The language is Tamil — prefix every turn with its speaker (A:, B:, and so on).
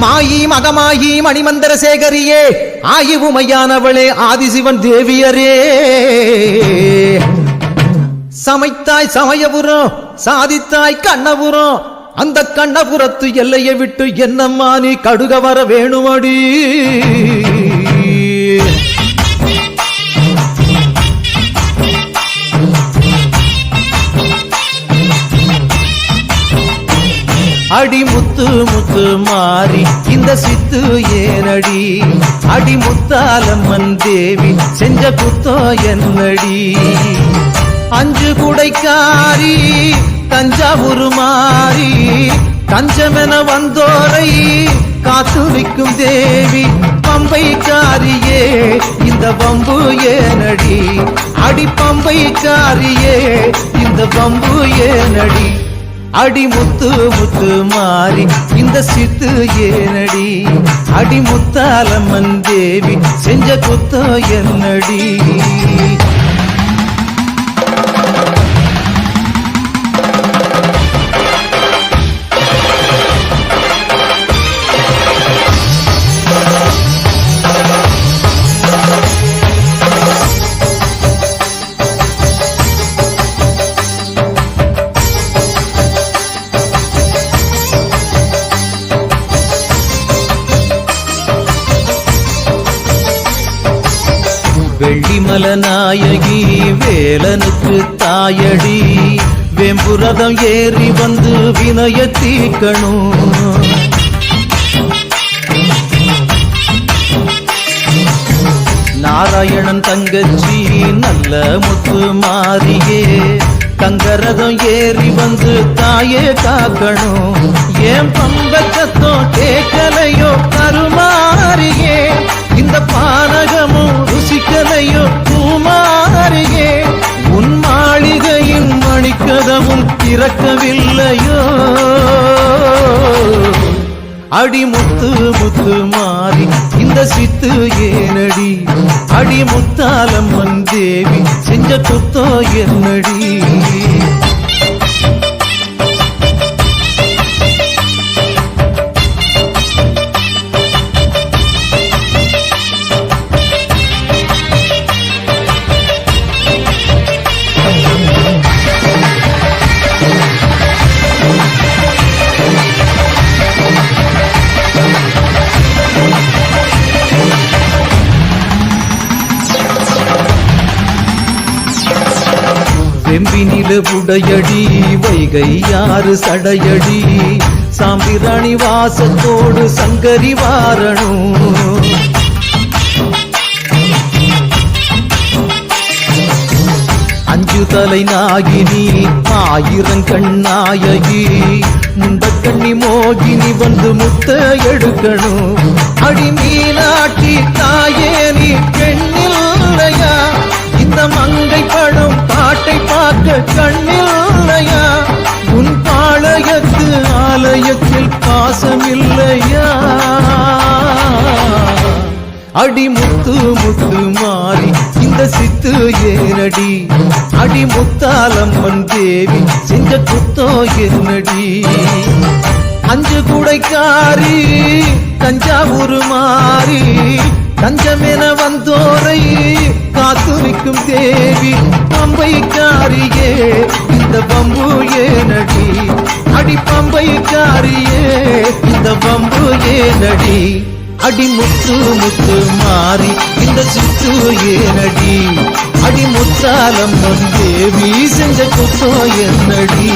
A: மாயி மகமாயி மணிமந்திர சேகரியே ஆயுவுமையானவளே ஆதிசிவன் தேவியரே சமைத்தாய் சமயபுரம் சாதித்தாய் கண்ணபுரம் அந்த கண்ணபுரத்து எல்லையை விட்டு என்னம்மா நீ கடுக வர வேணுமடி அடி முத்து முத்து மாறி இந்த சித்து ஏனடி அடி முத்தாலம்மன் தேவி செஞ்ச குத்தோ என்னடி அஞ்சு குடைக்காரி தஞ்சாவூர் மாறி தஞ்சமென வந்தோரை காத்து நிற்கும் தேவி பம்பைக்காரியே இந்த பம்பு ஏனடி அடி பம்பைக்காரியே இந்த பம்பு ஏனடி அடி முத்து முத்து மாறி இந்த சித்து ஏனடி அடி முத்தாலம்மன் தேவி செஞ்ச குத்தோ என்னடி வெள்ளிமல நாயகி வேலனுக்கு தாயடி வெம்புரதம் ஏறி வந்து வினய தீக்கணும் நாராயணன் தங்கச்சி நல்ல முத்து மாறியே தங்கரதம் ஏறி வந்து தாயே காக்கணும் ஏன் பம்பக்கத்தோ கேட்கலையோ கருமாறியே இந்த பானகமும் ருசிக்கலையோ பூமாரியே உன் மாளிகையின் மணிக்கதவும் திறக்கவில்லையோ அடி முத்து முத்து மாறி இந்த சித்து ஏனடி அடி முத்தாலம்மன் தேவி செஞ்ச குத்தோ என்னடி வெம்பினில உடையடி வைகை யாரு சடையடி சாம்பிராணி வாசத்தோடு சங்கரி வாரணும் அஞ்சு தலை நாகினி ஆயிரம் கண்ணாயகி முண்டக்கண்ணி மோகினி வந்து முத்த எடுக்கணும் அடி மீனாட்டி தாயே நீ பெண்ணில்லையா இந்த மங்கை படம் பாட்டை பார்க்க கண்ணில்லையா உன் பாளையத்து ஆலயத்தில் பாசமில்லையா அடி முத்து முத்து மாறி இந்த சித்து ஏனடி அடி முத்தாலம்மன் தேவி செஞ்ச குத்தோ என்னடி அஞ்சு குடைக்காரி தஞ்சாவூர் மாறி தஞ்சமென வந்தோரை காத்து நிற்கும் தேவி பம்பைக்காரியே இந்த பம்பு ஏனடி அடி பம்பைக்காரியே இந்த பம்பு ஏனடி அடி முத்து முத்து மாறி இந்த சித்து ஏனடி அடி முத்தாலம்மன் தேவி செஞ்ச குத்தோ என்னடி